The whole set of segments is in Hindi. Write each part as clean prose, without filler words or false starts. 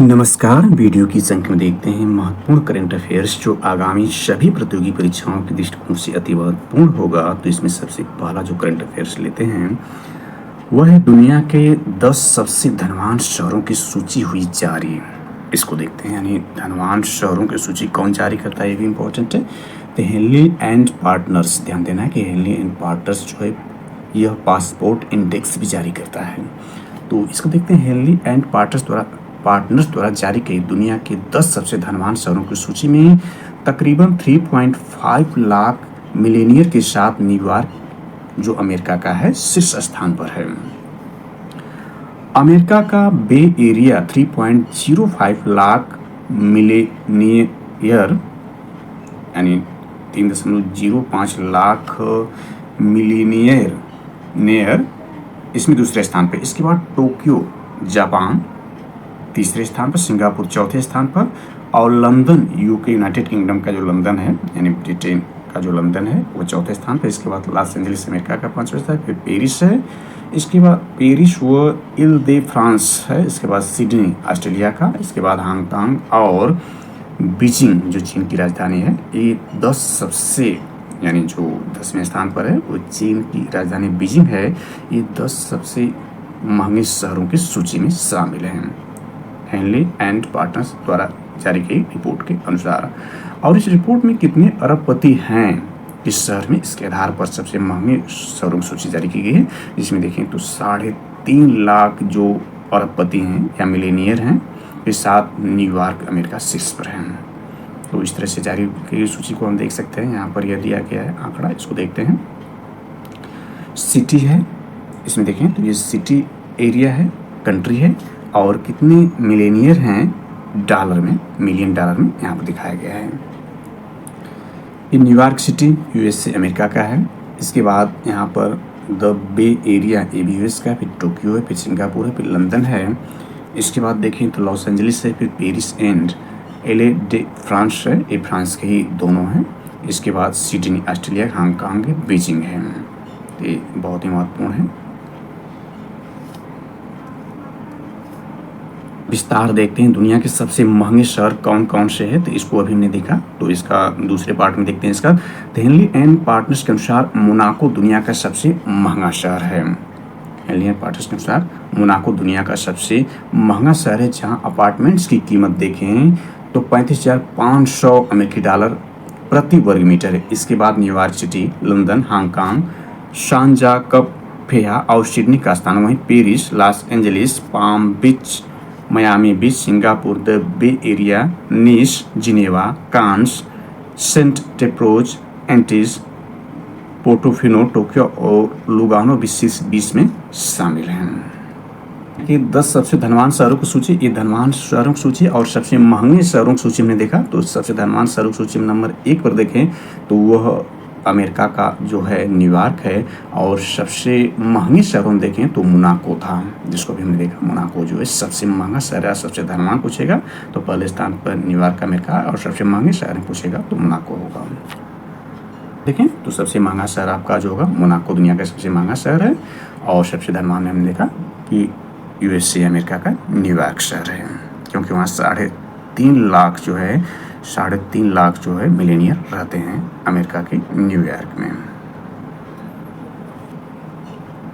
नमस्कार। वीडियो की संख्या में देखते हैं महत्वपूर्ण करंट अफेयर्स जो आगामी सभी प्रतियोगी परीक्षाओं के दृष्टिकोण से अति महत्वपूर्ण होगा। तो इसमें सबसे पहला जो करंट अफेयर्स लेते हैं वह है दुनिया के 10 सबसे धनवान शहरों की सूची हुई जारी। इसको देखते हैं, यानी धनवान शहरों की सूची कौन जारी करता है, ये भी इम्पोर्टेंट है। तो हेनली एंड पार्टनर्स, ध्यान देना है कि हेनली एंड पार्टनर्स जो है यह पासपोर्ट इंडेक्स भी जारी करता है। तो इसको देखते हैं, हेनली एंड पार्टनर्स द्वारा जारी की दुनिया के 10 सबसे धनवान शहरों की सूची में तकरीबन 3.5 लाख मिलेनियर के साथ न्यूयॉर्क जो अमेरिका का है शीर्ष स्थान पर है। अमेरिका का बे एरिया 3.05 लाख मिलेनियर यानी 3.05 लाख मिलीनियर इसमें दूसरे स्थान पर। इसके बाद टोक्यो जापान तीसरे स्थान पर, सिंगापुर चौथे स्थान पर और लंदन यूके यूनाइटेड किंगडम का जो लंदन है यानी ब्रिटेन का जो लंदन है वो चौथे स्थान पर। इसके बाद लॉस एंजलिस अमेरिका का 5वां स्थान, फिर पेरिस है, इसके बाद पेरिस व इल दे फ्रांस है, इसके बाद सिडनी ऑस्ट्रेलिया का, इसके बाद हांगकांग और बीजिंग जो चीन की राजधानी है। ये 10 सबसे यानी जो 10वें स्थान पर है वो चीन की राजधानी बीजिंग है। ये 10 सबसे महंगे शहरों की सूची में शामिल हैं हेनली एंड पार्टनर्स द्वारा जारी की रिपोर्ट के अनुसार। और इस रिपोर्ट में कितने अरबपति हैं इस शहर में, इसके आधार पर सबसे महंगे शहरों की सूची जारी की गई है। जिसमें देखें तो 3.5 लाख जो अरबपति हैं या मिलेनियर हैं, के साथ न्यूयॉर्क अमेरिका शीर्ष पर हैं। तो इस तरह से जारी की गई सूची को हम देख सकते हैं। यहाँ पर यह दिया गया है आंकड़ा, इसको देखते हैं। सिटी है, इसमें देखें तो ये सिटी एरिया है, कंट्री है, और कितने मिलेनियर हैं डॉलर में, मिलियन डॉलर में यहाँ पर दिखाया गया है। ये न्यूयॉर्क सिटी यूएसए अमेरिका का है। इसके बाद यहाँ पर द बे एरिया ये भी यूएस का है, फिर टोक्यो है, फिर सिंगापुर है, फिर लंदन है। इसके बाद देखें तो लॉस एंजलिस है, फिर पेरिस एंड एले डे फ्रांस है, ये फ्रांस के ही दोनों हैं। इसके बाद सिडनी ऑस्ट्रेलिया, हांगकांग है, बीजिंग है। ये बहुत ही महत्वपूर्ण है। विस्तार देखते हैं, दुनिया के सबसे महंगे शहर कौन कौन से हैं, तो इसको अभी हमने देखा। तो इसका दूसरे पार्ट में देखते हैं इसका। हेनली एंड पार्टनर्स के अनुसार मोनाको दुनिया का सबसे महंगा शहर है। हेनली एंड पार्टनर्स के अनुसार मोनाको दुनिया का सबसे महंगा शहर है, जहां अपार्टमेंट्स की कीमत देखें तो 35,500 अमेरिकी डॉलर प्रति वर्ग मीटर है। इसके बाद New York city, London, Hong Kong, Sharjah, कफेहा और सिडनी का स्थान, वहीं Paris, Los Angeles, Palm Beach, Miami Beach, Singapore, the Bay Area, Nice, Geneva, Cannes, Saint Tropez, Antibes, Portofino, Tokyo और लुगानो भी शीर्ष 20 में शामिल हैं। ये 10 सबसे धनवान शहरों की सूची, ये धनवान शहरों की सूची और सबसे महंगे शहरों की सूची में देखा। तो सबसे धनवान शहरों की सूची में नंबर 1 पर देखें तो वह अमेरिका का जो है न्यूयॉर्क है, और सबसे महंगे शहरों में देखें तो मोनाको था, जिसको भी हमने देखा। मोनाको जो है सबसे महंगा शहर है। सबसे धनवान पूछेगा तो पहले स्थान पर न्यूयॉर्क अमेरिका, और सबसे महंगे शहर में पूछेगा तो मोनाको होगा। देखें तो सबसे महंगा शहर आपका जो होगा मोनाको दुनिया का सबसे महंगा शहर है, और सबसे धनवान में हमने देखा कि यूएसए अमेरिका का न्यूयॉर्क शहर है, क्योंकि वहाँ 3.5 लाख जो है मिलेनियर रहते हैं अमेरिका के न्यूयॉर्क में।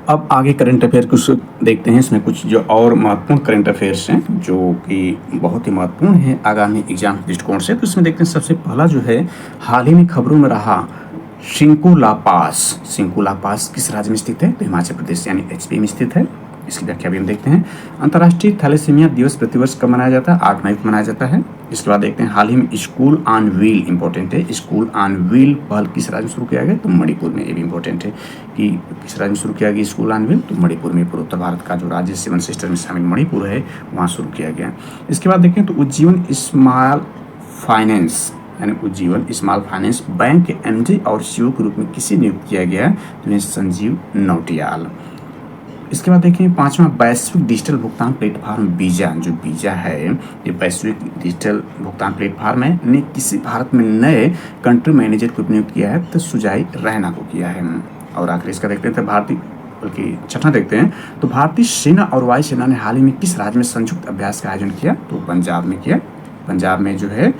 अब आगे करंट अफेयर कुछ देखते हैं। इसमें कुछ जो और महत्वपूर्ण करंट अफेयर्स हैं जो कि बहुत ही महत्वपूर्ण हैं आगामी एग्जाम के दृष्टिकोण से। तो इसमें देखते हैं सबसे पहला जो है हाल ही में खबरों में रहा सिंकू ला पास किस राज्य में स्थित है, तो हिमाचल प्रदेश यानी एचपी में स्थित है। इसकी व्याख्या भी हम देखते हैं। अंतर्राष्ट्रीय थैलेसीमिया दिवस प्रतिवर्ष कब मनाया जाता है, 8 मई को मनाया जाता है। इसके बाद देखते हैं हाल ही में स्कूल ऑन व्हील, इंपॉर्टेंट है, स्कूल ऑन व्हील पहल किस राज्य में शुरू किया गया, तो मणिपुर में। ये भी इंपॉर्टेंट है कि किस राज्य में शुरू किया गया स्कूल ऑन व्हील, तो मणिपुर में। पूर्वोत्तर भारत का जो राज्य 7 सिस्टर में शामिल मणिपुर है, वहाँ शुरू किया गया। इसके बाद देखें तो उज्जीवन स्मॉल फाइनेंस यानी उज्जीवन स्मॉल फाइनेंस बैंक के एमडी और सीईओ के रूप में किसे नियुक्त किया गया है, तो संजीव नौटियाल। इसके बाद देखें 5वां वैश्विक डिजिटल भुगतान प्लेटफॉर्म वीजा, जो वीजा है ये वैश्विक डिजिटल भुगतान प्लेटफॉर्म है, ने किसी भारत में नए कंट्री मैनेजर को नियुक्त किया है, तो सुजय रैना को किया है। और आखिर इसका देखते हैं भारतीय बल्कि छठा देखते हैं। तो भारतीय सेना और वायुसेना ने हाल ही में किस राज्य में संयुक्त अभ्यास का आयोजन किया? तो पंजाब में किया। पंजाब में जो है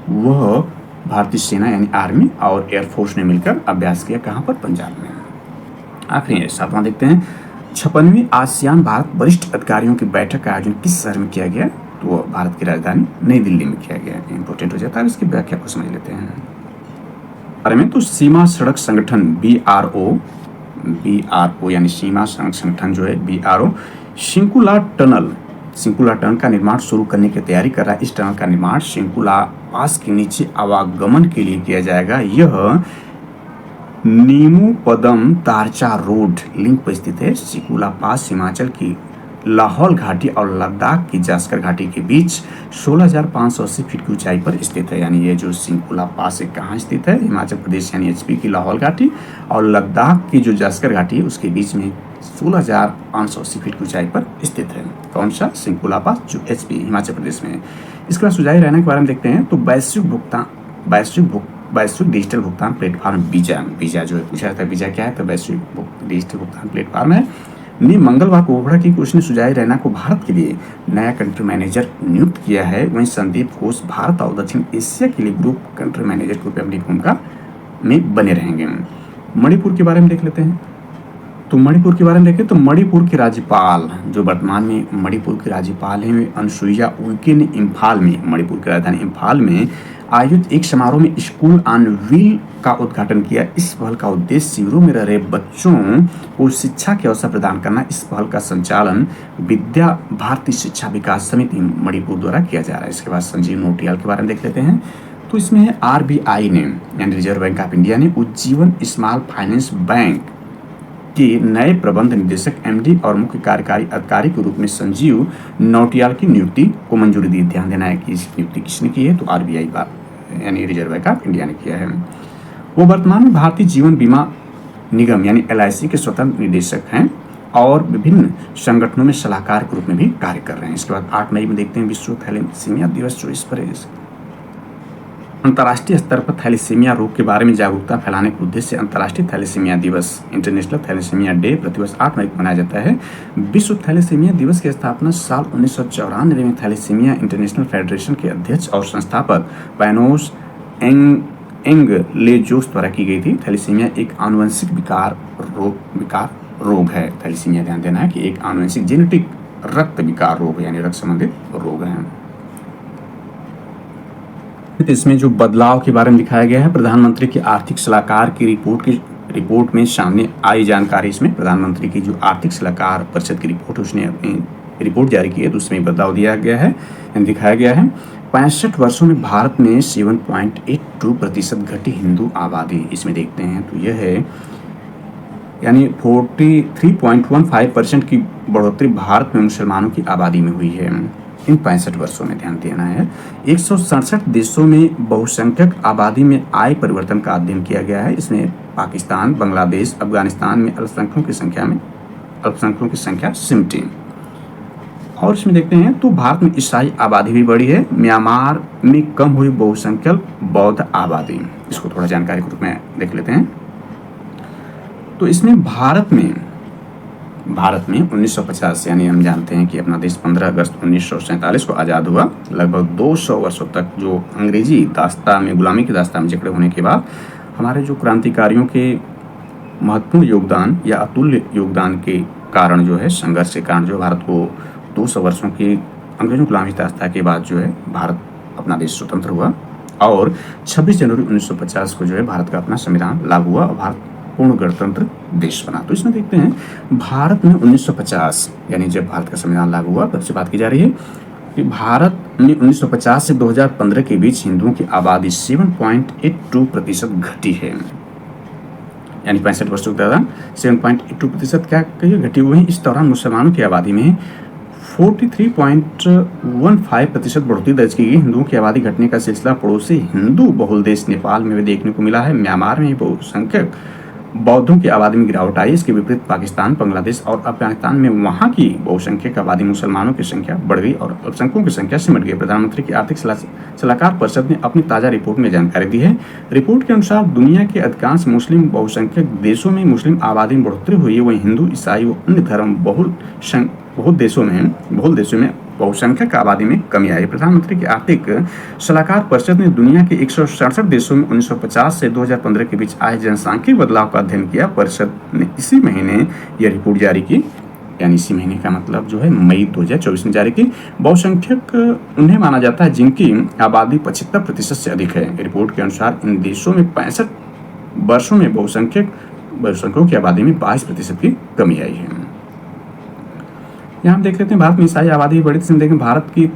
वह भारतीय सेना यानी आर्मी और एयरफोर्स ने मिलकर अभ्यास किया। कहाँ पर? पंजाब में। आखिरी 7वां देखते हैं। 56वीं आसियान भारत वरिष्ठ अधिकारियों की बैठक का आयोजन किस शहर में किया गया? तो वो भारत की राजधानी नई दिल्ली में किया गया। इंपॉर्टेंट हो जाता है, इसकी व्याख्या को समझ लेते हैं बारे में। तो सीमा सड़क संगठन BRO यानी सीमा सड़क संगठन जो है BRO शिंकुला टनल का निर्माण शुरू करने की तैयारी कर रहा है। इस टनल का निर्माण शिंकुला पास के नीचे आवागमन के लिए किया जाएगा। यह नीमू पदम तारचा रोड लिंक पर स्थित है। शिंकुला पास हिमाचल की लाहौल घाटी और लद्दाख की जास्कर घाटी के बीच 16,580 फीट की ऊंचाई पर स्थित है। यानी ये जो शिंकुला पास है कहाँ स्थित है? हिमाचल प्रदेश यानी HP की लाहौल घाटी और लद्दाख की जो जास्कर घाटी है उसके बीच में 16,580 फीट की ऊंचाई पर स्थित है। कौन सा? शिंकुला पास जो HP हिमाचल प्रदेश में है। इसके बाद सुझाई रहने के बारे में देखते हैं। तो वैश्विक डिजिटल भुगतान प्लेटफॉर्म वीजा जो है पूछा जाता है, वीजा क्या है? तो वैश्विक डिजिटल भुगतान प्लेटफॉर्म है। ने मंगलवार को घोषणा की कि उसने सुजाई रैना को भारत के लिए नया कंट्री मैनेजर नियुक्त किया है। वहीं संदीप घोष भारत और दक्षिण एशिया के लिए ग्रुप कंट्री मैनेजर के रूप में अपनी भूमिका में बने रहेंगे। मणिपुर के बारे में देख लेते हैं। तो मणिपुर के बारे में देखें तो मणिपुर की राज्यपाल जो वर्तमान में मणिपुर की राज्यपाल हैं अनुसुईया उइके ने इम्फाल में, मणिपुर की राजधानी इम्फाल में आयोजित एक समारोह में स्कूल ऑन व्हील का उद्घाटन किया। इस पहल का उद्देश्य शिविरों में रह रहे बच्चों को शिक्षा के अवसर प्रदान करना। इस पहल का संचालन विद्या भारती शिक्षा विकास समिति मणिपुर द्वारा किया जा रहा है। इसके बाद संजीव नोटियाल के बारे में देख लेते हैं। तो इसमें है RBI ने यानी रिजर्व बैंक ऑफ इंडिया ने उज्जीवन स्मॉल फाइनेंस बैंक के नए प्रबंध निदेशक MD और मुख्य कार्यकारी अधिकारी के रूप में संजीव नौटियाल की नियुक्ति को मंजूरी दी। ध्यान देना है कि इस नियुक्ति किसने की है? तो RBI यानी रिजर्व बैंक ऑफ इंडिया ने किया है। वो वर्तमान में भारतीय जीवन बीमा निगम यानी LIC के स्वतंत्र निदेशक हैं और विभिन्न संगठनों में सलाहकार के रूप में भी कार्य कर रहे हैं। इसके बाद 8 मई में देखते हैं विश्व थैलेसीमिया दिवस जो इस पर अंतर्राष्ट्रीय स्तर पर थैलेसीमिया रोग के बारे में जागरूकता फैलाने के उद्देश्य से अंतर्राष्ट्रीय थैलेसीमिया दिवस इंटरनेशनल थैलेसीमिया डे प्रतिवर्ष 8 मई को मनाया जाता है। विश्व थैलेसीमिया दिवस की स्थापना साल 1994 में थैलेसीमिया इंटरनेशनल फेडरेशन के अध्यक्ष और संस्थापक पैनोस एंगलेजोस द्वारा की गई थी। थैलेसीमिया एक आनुवंशिक विकार रोग है। थैलेसीमिया ध्यान देना है कि एक आनुवंशिक जेनेटिक रक्त विकार रोग यानी रक्त संबंधित रोग है। इसमें जो बदलाव के बारे में दिखाया गया है, प्रधानमंत्री के आर्थिक सलाहकार की रिपोर्ट में सामने आई जानकारी। इसमें प्रधानमंत्री की जो आर्थिक सलाहकार परिषद की रिपोर्ट उसने अपनी रिपोर्ट जारी की है तो उसमें बदलाव दिया गया है, दिखाया गया है। 65 वर्षों में भारत में 7.82% घटी हिंदू आबादी। इसमें देखते हैं तो यह है यानी 43.15% की बढ़ोतरी भारत में मुसलमानों की आबादी में हुई है इन 65 वर्षों में। ध्यान देना है 167 देशों में बहुसंख्यक आबादी में आय परिवर्तन का अध्ययन किया गया है। इसमें पाकिस्तान, बांग्लादेश, अफगानिस्तान में अल्पसंख्यकों की संख्या सिमटी। और इसमें देखते हैं तो भारत में ईसाई आबादी भी बढ़ी है। म्यांमार में कम हुई बहुसंख्यक बौद्ध आबादी। इसको थोड़ा जानकारी के रूप में देख लेते हैं। तो इसमें भारत में 1950 यानी हम जानते हैं कि अपना देश 15 अगस्त 1947 को आज़ाद हुआ। लगभग 200 वर्षों तक जो अंग्रेजी दास्तां में गुलामी की दास्तां में जकड़े होने के बाद हमारे जो क्रांतिकारियों के महत्वपूर्ण योगदान या अतुल्य योगदान के कारण जो है संघर्ष के कारण जो भारत को 200 वर्षों की अंग्रेजों गुलामी दास्तां के बाद जो है भारत अपना देश स्वतंत्र हुआ और 26 जनवरी 1950 को जो है भारत का अपना संविधान लागू हुआ और भारत पूर्ण गणतंत्र देश बना। तो इसमें देखते हैं भारत में 1950 यानी जब भारत का संविधान लागू हुआ तब से बात की जा रही है कि भारत में 1950 से 2015 के बीच हिंदुओं की आबादी 7.82% घटी है। यानी 65 वर्षों के दौरान 7.82% क्या कहिए घटी हुई है। इस दौरान मुसलमानों की आबादी में 43.15% बढ़ोतरी दर्ज की गई। हिंदुओं की आबादी घटने का सिलसिला पड़ोसी हिंदू बहुल देश नेपाल में भी देखने को मिला है। म्यांमार में बहुसंख्यक बौद्धों की आबादी में गिरावट आई। इसके विपरीत पाकिस्तान, बांग्लादेश और अफगानिस्तान में वहां की बहुसंख्यक आबादी मुसलमानों की संख्या बढ़ गई और अल्पसंख्यकों की संख्या सिमट गई। प्रधानमंत्री की आर्थिक सलाहकार परिषद ने अपनी ताजा रिपोर्ट में जानकारी दी है। रिपोर्ट के अनुसार दुनिया के अधिकांश मुस्लिम बहुसंख्यक देशों में मुस्लिम आबादी में बढ़ोतरी हुई है, वहीं हिंदू, ईसाई व अन्य धर्म बहुल देशों में बहुसंख्यक आबादी में कमी आई। प्रधानमंत्री की आर्थिक सलाहकार परिषद ने दुनिया के 167 देशों में 1950 से 2015 के बीच आए जनसांख्यिक बदलाव का अध्ययन किया। परिषद ने इसी महीने यह रिपोर्ट जारी की, यानी इसी महीने का मतलब जो है मई 2024 में जारी की। बहुसंख्यक उन्हें माना जाता है जिनकी आबादी 75% से अधिक है। रिपोर्ट के अनुसार इन देशों में 65 वर्षों में बहुसंख्यकों की आबादी में 22% की कमी आई है। यहाँ हम देख लेते हैं भारत में ईसाई आबादी बढ़ी थी। देखें भारत की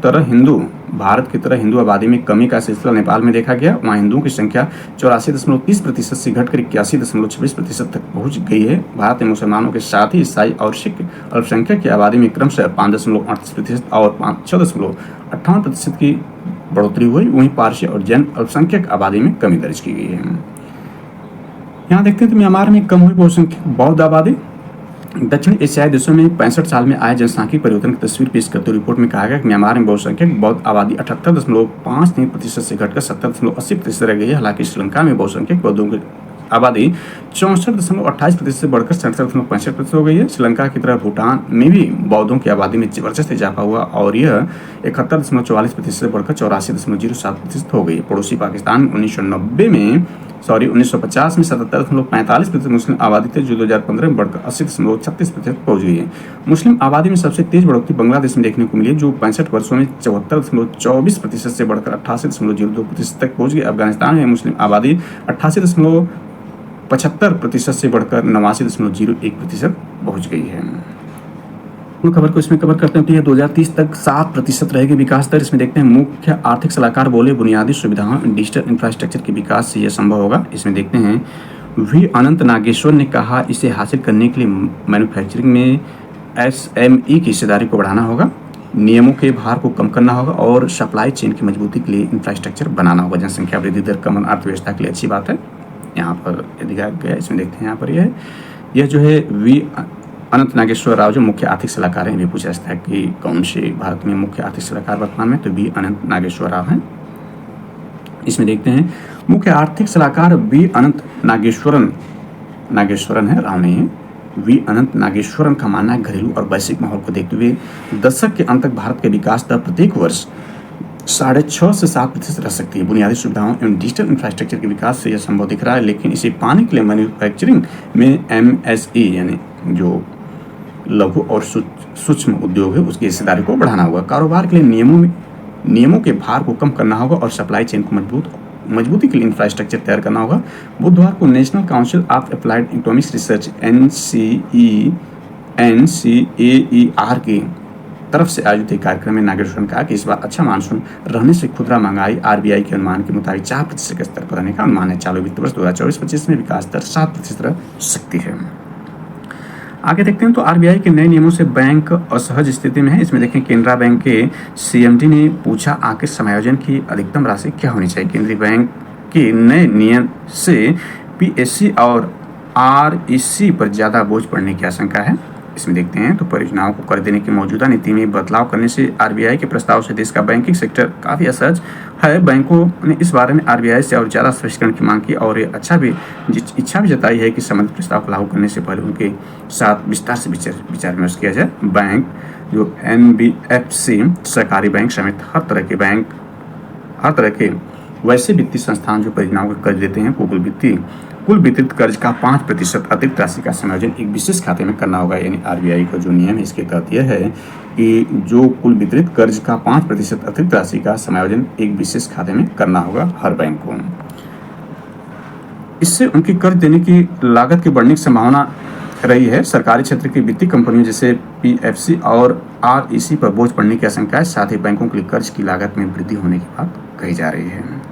तरह हिंदू आबादी में कमी का सिलसिला नेपाल में देखा गया। वहाँ हिंदुओं की संख्या 84.30% से घटकर 81.26% तक पहुंच गई है। भारत में मुसलमानों के साथ ही ईसाई और सिख अल्पसंख्यक की आबादी में क्रमशः 5.38% और 6.58% की बढ़ोतरी हुई। वहीं पारसी और जैन अल्पसंख्यक आबादी में कमी दर्ज की गई है। यहाँ देखते हैं तो म्यांमार में कम हुई बहुसंख्यक बौद्ध आबादी। दक्षिण एशियाई देशों में 65 साल में आए जनसांख्यिक परिवर्तन की तस्वीर पेश करते हुए रिपोर्ट में कहा गया कि म्यांमार में बहुसंख्यक बौद्ध आबादी 78.53% से घटकर 70.80% रह गई है। हालांकि श्रीलंका में बहुसंख्यक बौद्धों की आबादी 64.28% से बढ़कर 67.65% हो गई है। श्रीलंका की तरह भूटान में भी बौद्धों की आबादी में जबरदस्त इजाफा हुआ और यह 71.44% से बढ़कर 84.07% हो गई। पड़ोसी पाकिस्तान 1950 में 77.45% मुस्लिम आबादी थे, जो 2015 में बढ़कर 80.36% पहुंच गई है। मुस्लिम आबादी में सबसे तेज बढ़ोतरी बांग्लादेश में देखने को मिली, जो 65 वर्षों में 74.24% से बढ़कर 88.02% तक पहुंच गई। अफगानिस्तान में मुस्लिम आबादी 88.75% से बढ़कर 89.01% पहुंच गई है। खबर को इसमें कवर करते हैं तो यह 2030 तक 7% रहेगी विकास दर। इसमें देखते हैं मुख्य आर्थिक सलाहकार बोले बुनियादी सुविधाओं डिजिटल इंफ्रास्ट्रक्चर के विकास से यह संभव होगा। इसमें देखते हैं वी अनंत नागेश्वर ने कहा इसे हासिल करने के लिए मैन्युफैक्चरिंग में SME की हिस्सेदारी को बढ़ाना होगा, नियमों के भार को कम करना होगा और सप्लाई चेन की मजबूती के लिए इंफ्रास्ट्रक्चर बनाना होगा। जनसंख्या वृद्धि दर कम अर्थव्यवस्था के लिए अच्छी बात है। यहाँ पर दिखाया गया, इसमें देखते हैं यहाँ पर यह जो है वी अनंत नागेश्वर राव जो मुख्य आर्थिक सलाहकार हैं। भी पूछा जाता है कि कौन से भारत में मुख्य आर्थिक सलाहकार वर्तमान में, तो वी अनंत नागेश्वर राव हैं। इसमें देखते हैं मुख्य आर्थिक सलाहकार वी अनंत नागेश्वरन है, राव नहीं है। वी अनंत नागेश्वरन का मानना है घरेलू और वैश्विक माहौल को देखते हुए दशक के अंत तक भारत के विकास दर प्रत्येक वर्ष 6.5 से 7% रह सकती है। बुनियादी सुविधाओं एवं डिजिटल इंफ्रास्ट्रक्चर के विकास से यह संभव दिख रहा है, लेकिन इसे पाने के लिए मैन्युफैक्चरिंग में MSE यानी जो लघु और सूक्ष्म उद्योग है उसकी हिस्सेदारी को बढ़ाना होगा। कारोबार के लिए नियमों के भार को कम करना होगा और सप्लाई चेन को मजबूती के लिए इंफ्रास्ट्रक्चर तैयार करना होगा। बुधवार को national council of applied economics research NCAER की तरफ से आयोजित एक कार्यक्रम में नागेश्वर ने कहा कि इस बार अच्छा मानसून रहने से खुदरा महंगाई RBI के अनुमान के मुताबिक 4% के स्तर पर रहने का अनुमान है। चालू वित्त वर्ष 2024-25 में विकास दर 7% रह सकती है। आगे देखते हैं तो RBI के नए नियमों से बैंक असहज स्थिति में है। इसमें देखें केनरा बैंक के CMD ने पूछा आखिर समायोजन की अधिकतम राशि क्या होनी चाहिए। केंद्रीय बैंक के नए नियम से PSC और REC पर ज़्यादा बोझ पड़ने की आशंका है। इसमें देखते हैं तो परियोजनाओं को कर देने की मौजूदा नीति में बदलाव करने से RBI के प्रस्ताव से देश का बैंकिंग सेक्टर काफ़ी असहज है। बैंकों ने इस बारे में RBI से और ज़्यादा स्पष्टीकरण की मांग की और ये इच्छा भी जताई है कि संबंधित प्रस्ताव को लागू करने से पहले उनके साथ विस्तार से विचार विमर्श किया जाए। बैंक जो NBFC सरकारी बैंक समेत हर तरह के वैसे वित्तीय संस्थान जो परियोजनाओं को कर्ज देते हैं कुल वितरित कर्ज का 5% अतिरिक्त राशि का समायोजन एक विशेष खाते में करना होगा। यानी RBI का जो नियम है इसके तहत यह है कि जो कुल वितरित कर्ज का 5% अतिरिक्त राशि का समायोजन एक विशेष खाते में करना होगा हर बैंक को। इससे उनकी कर्ज देने की लागत की बढ़ने की संभावना रही है। सरकारी क्षेत्र की वित्तीय कंपनियों जैसे PFC और REC पर बोझ पड़ने की आशंका है। साथ ही बैंकों के लिए कर्ज की लागत में वृद्धि होने की बात कही जा रही है।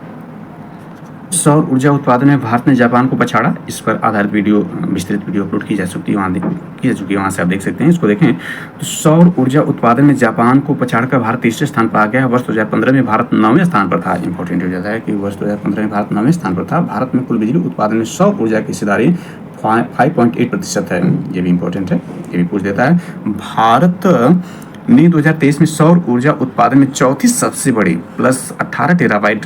सौर ऊर्जा उत्पादन में भारत ने जापान को पछाड़ा। इस पर आधारित विस्तृत वीडियो अपलोड की जा चुकी है, वहाँ से आप देख सकते हैं। इसको देखें तो सौर ऊर्जा उत्पादन में जापान को पछाड़कर भारत तीसरे स्थान पर आ गया। वर्ष 2015 में भारत 9वें स्थान पर था। इंपॉर्टेंट हो जाता है कि वर्ष 2015 में भारत 9वें स्थान पर था। भारत में कुल बिजली उत्पादन में सौर ऊर्जा की हिस्सेदारी 5.8% है। ये भी इम्पोर्टेंट है, ये भी पूछ देता है। भारत ने 2023 में सौर ऊर्जा उत्पादन में चौथी सबसे बड़ी प्लस 18 टेराबाइट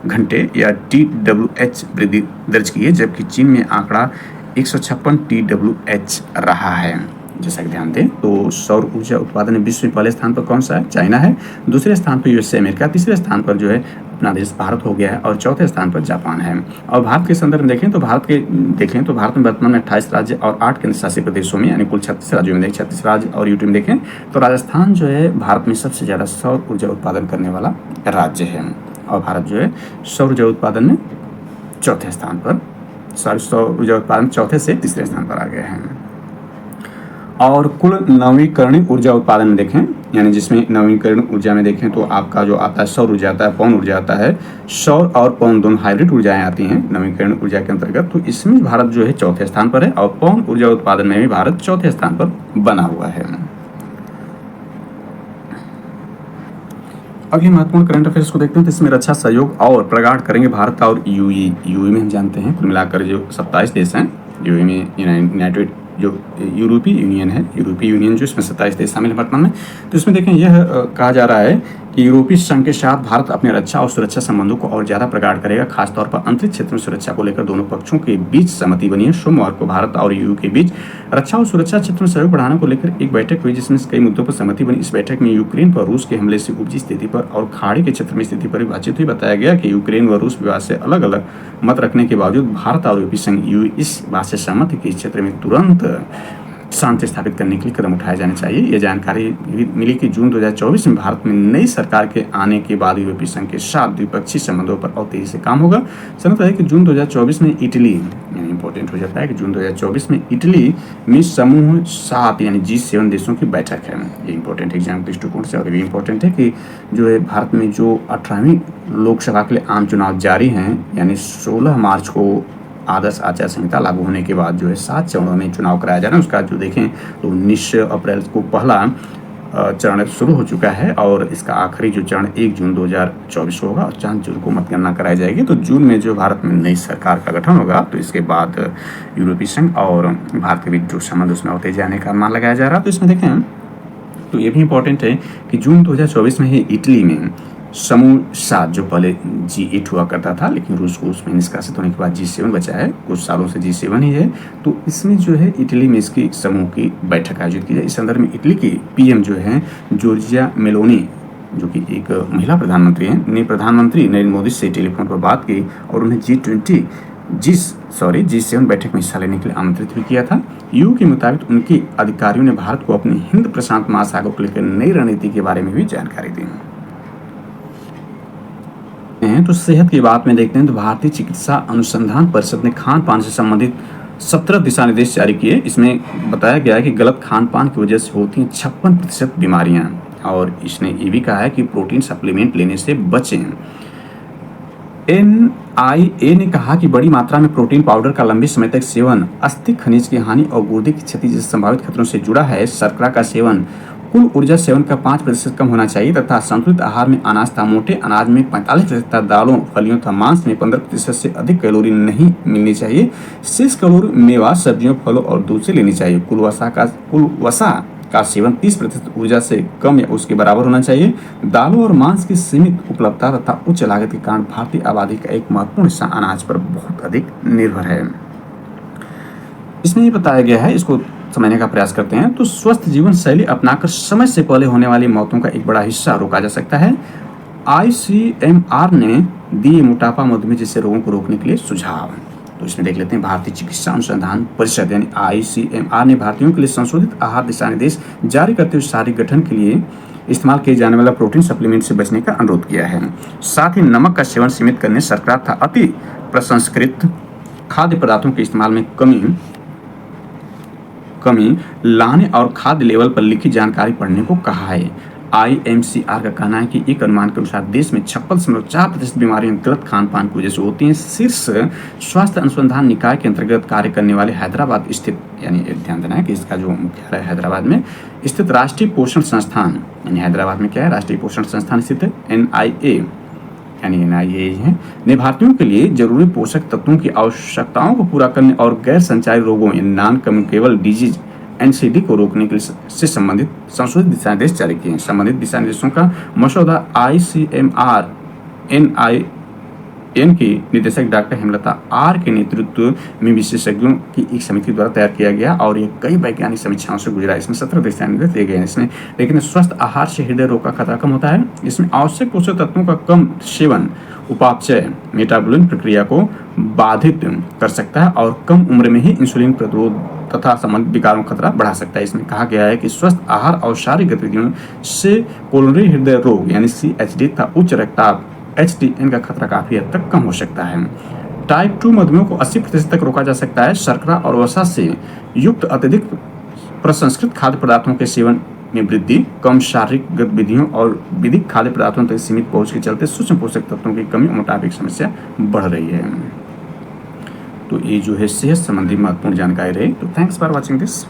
घंटे या TWH वृद्धि दर्ज की है, जबकि चीन में आंकड़ा 156 TWH रहा है। जैसा कि ध्यान दें तो सौर ऊर्जा उत्पादन में विश्व में पहले स्थान पर कौन सा है? चाइना है। दूसरे स्थान पर यूएसए अमेरिका, तीसरे स्थान पर जो है अपना देश भारत हो गया है और चौथे स्थान पर जापान है। और भारत के संदर्भ में देखें तो भारत में वर्तमान में 28 राज्य और 8 केंद्र शासित प्रदेशों में यानी कुल 36 राज्यों में 36 राज्य और यूटी में देखें तो राजस्थान जो है भारत में सबसे ज़्यादा सौर ऊर्जा उत्पादन करने वाला राज्य है। और भारत जो है सौर ऊर्जा उत्पादन में चौथे स्थान पर, सौर ऊर्जा उत्पादन चौथे से तीसरे स्थान पर आ गए हैं। और कुल नवीकरणीय ऊर्जा उत्पादन में देखें, यानी जिसमें नवीकरणीय ऊर्जा में देखें तो आपका जो आता है सौर ऊर्जा आता है, पवन ऊर्जा आता है। सौर और पवन दोनों हाइब्रिड ऊर्जाएं आती हैं नवीकरणीय ऊर्जा के अंतर्गत। तो इसमें भारत जो है चौथे स्थान पर है और पवन ऊर्जा उत्पादन में भी भारत चौथे स्थान पर बना हुआ है। अगले महत्वपूर्ण करंट अफेयर्स को देखते हैं तो इसमें रक्षा सहयोग और प्रगाढ़ करेंगे भारत का और यूएई में हम जानते हैं कुल मिलाकर जो 27 देश हैं। यूएई में यूनाइटेड जो यूरोपीय यूनियन है, यूरोपीय यूनियन जो इसमें 27 देश शामिल है वर्तमान में। तो इसमें देखें यह कहा जा रहा है कि यूरोपीय संघ के साथ भारत अपने रक्षा और सुरक्षा संबंधों को और ज्यादा प्रगाढ़ करेगा, खासतौर पर अंतरिक्ष क्षेत्र में सुरक्षा को लेकर दोनों पक्षों के बीच सहमति बनी है। सोमवार को भारत और यूएई के बीच रक्षा और सुरक्षा क्षेत्र में सहयोग बढ़ाने को लेकर एक बैठक हुई जिसमें कई मुद्दों पर सहमति बनी। इस बैठक में यूक्रेन पर रूस के हमले से उपजी स्थिति पर और खाड़ी के क्षेत्र में स्थिति पर बातचीत हुई। बताया गया कि यूक्रेन व रूस विवाद से अलग अलग मत रखने के बावजूद भारत और यूरोपीय संघ इस बात से सहमत है कि इस क्षेत्र में तुरंत शांति स्थापित करने के लिए कदम उठाए जाने चाहिए। यह जानकारी मिली कि जून 2024 में भारत में नई सरकार के आने के बाद यूरोपीय संघ के साथ द्विपक्षीय संबंधों पर और तेजी से काम होगा। समझता है कि जून 2024 में इटली, यानी इंपॉर्टेंट हो जाता है कि जून 2024 में इटली में समूह 7 यानी G7 देशों की बैठक है। ये इंपॉर्टेंट एग्जाम के दृष्टिकोण से। और भी इंपॉर्टेंट है कि जो है भारत में जो 18वीं लोकसभा के लिए आम चुनाव जारी हैं, यानी 16 मार्च को आदर्श आचार संहिता लागू होने के बाद जो है 7 चरणों में चुनाव कराया जा रहा है। उसका जो देखें तो 19 अप्रैल को पहला चरण शुरू हो चुका है और इसका आखिरी जो चरण 1 जून 2024 होगा और 4 जून को मतगणना कराई जाएगी। तो जून में जो भारत में नई सरकार का गठन होगा तो इसके बाद यूरोपीय संघ और भारत के बीच जो संबंध उसमें होते जाने का अनुमान लगाया जा रहा है। तो इसमें देखें तो ये भी इंपॉर्टेंट है कि जून 2024 में ही इटली में समूह 7 जो पहले G8 हुआ करता था लेकिन रूस को उसमें निष्कासित होने के बाद G7 बचा है, कुछ सालों से G7 ही है। तो इसमें जो है इटली में इसकी समूह की बैठक आयोजित की जाए। इस संदर्भ में इटली की PM जो है जॉर्जिया मेलोनी, जो कि एक महिला प्रधानमंत्री हैं, ने प्रधानमंत्री नरेंद्र मोदी से टेलीफोन पर बात की और उन्हें G7 बैठक में हिस्सा लेने के लिए आमंत्रित भी किया था। यू के मुताबिक उनके अधिकारियों ने भारत को अपनी हिंद प्रशांत महासागर को लेकर नई रणनीति के बारे में भी जानकारी दी। तो सेहत की बात में देखते हैं तो भारतीय चिकित्सा अनुसंधान परिषद ने खान पान से संबंधित 17 दिशा निर्देश जारी किए। इसमें बताया गया है कि गलत खान पान की वजह से होती हैं 56% बीमारियां और इसने ये भी कहा है कि प्रोटीन सप्लीमेंट लेने से बचें। NIA ने कहा कि बड़ी मात्रा में प्रोटीन पाउडर का लंबे समय तक सेवन अस्थि खनिज की हानि और गुर्दे की क्षति जैसे संभावित खतरों से जुड़ा है। शर्करा का सेवन कुल ऊर्जा सेवन का 5% कम होना चाहिए तथा संतुलित आहार में अनाज तथा मोटे अनाज में 45% तथा दालों, फलियों तथा मांस में 15% से अधिक कैलोरी नहीं मिलनी चाहिए। शेष कैलोरी मेवा, सब्जियों, फलों और दूध से लेनी चाहिए। कुल वसा का सेवन 30% ऊर्जा से कम या उसके बराबर होना चाहिए। दालों और मांस की सीमित उपलब्धता तथा उच्च लागत के कारण भारतीय आबादी का एक महत्वपूर्ण हिस्सा अनाज पर बहुत अधिक निर्भर है। इसमें ये बताया गया है, इसको समझने का प्रयास करते हैं तो स्वस्थ जीवन शैली अपनाकर समय से पहले होने वाली मौतों का एक बड़ा हिस्सा रोका जा सकता है। ICMR ने दिए मोटापा, मधुमेह जैसे रोगों को रोकने के लिए सुझाव। तो इसमें देख लेते हैं भारतीय चिकित्सा अनुसंधान परिषद यानी ICMR ने भारतीयों के लिए संशोधित आहार दिशा निर्देश जारी करते हुए शारीरिक गठन के लिए इस्तेमाल किए जाने वाला प्रोटीन सप्लीमेंट से बचने का अनुरोध किया है। साथ ही नमक का सेवन सीमित करने, शर्करा तथा अति प्रसंस्कृत खाद्य पदार्थों के इस्तेमाल में कमी लाने और खाद्य लेवल पर लिखी जानकारी पढ़ने को कहा है। IMCR का कहना है कि एक अनुमान के अनुसार देश में 56.4% बीमारियां गलत खान पान की वजह से होती हैं। शीर्ष स्वास्थ्य अनुसंधान निकाय के अंतर्गत कार्य करने वाले हैदराबाद स्थित, यानी ध्यान देना है कि इसका जो मुख्यालय हैदराबाद में स्थित राष्ट्रीय पोषण संस्थान, यानी हैदराबाद में क्या है, राष्ट्रीय पोषण संस्थान स्थित है, NIA यानी NIAID है, ने भारतीयों के लिए जरूरी पोषक तत्वों की आवश्यकताओं को पूरा करने और गैर संचारी रोगों नॉन कम्युनिकेबल डिजीज NCD को रोकने के लिए से संबंधित संशोधित दिशा निर्देश जारी किए हैं। संबंधित दिशा निर्देशों का मसौदा ICMR NIN की निदेशक डॉक्टर हेमलता R के नेतृत्व में विशेषज्ञों की एक समिति द्वारा तैयार किया गया और ये कई वैज्ञानिक समीक्षाओं से गुजरा। इसमें 17 दिशा निर्देश दिए गए हैं। इसमें लेकिन स्वस्थ आहार से हृदय रोग का खतरा कम होता है। इसमें आवश्यक पोषक तत्वों का कम सेवन उपापचय मेटाबॉलिक प्रक्रिया को बाधित कर सकता है और कम उम्र में ही इंसुलिन प्रतिरोध तथा संबंधित विकारों का खतरा बढ़ा सकता है। इसमें कहा गया है कि स्वस्थ आहार और शारीरिक गतिविधियों से कोरोनरी हृदय रोग यानी CHD तथा उच्च रक्तचाप HDN का खतरा काफी हद तक कम हो सकता है। टाइप 2 मधुमेह को 80% तक रोका जा सकता है। शर्करा और वसा से युक्त अत्यधिक प्रसंस्कृत खाद्य पदार्थों के सेवन में वृद्धि, कम शारीरिक गतिविधियों और विधिक खाद्य पदार्थों तक सीमित पहुंच के चलते सूक्ष्म पोषक तत्वों की कमी और मोटापे की समस्या बढ़ रही है। तो ये जो है सेहत संबंधी महत्वपूर्ण जानकारी रही। तो थैंक्स फॉर वॉचिंग दिस।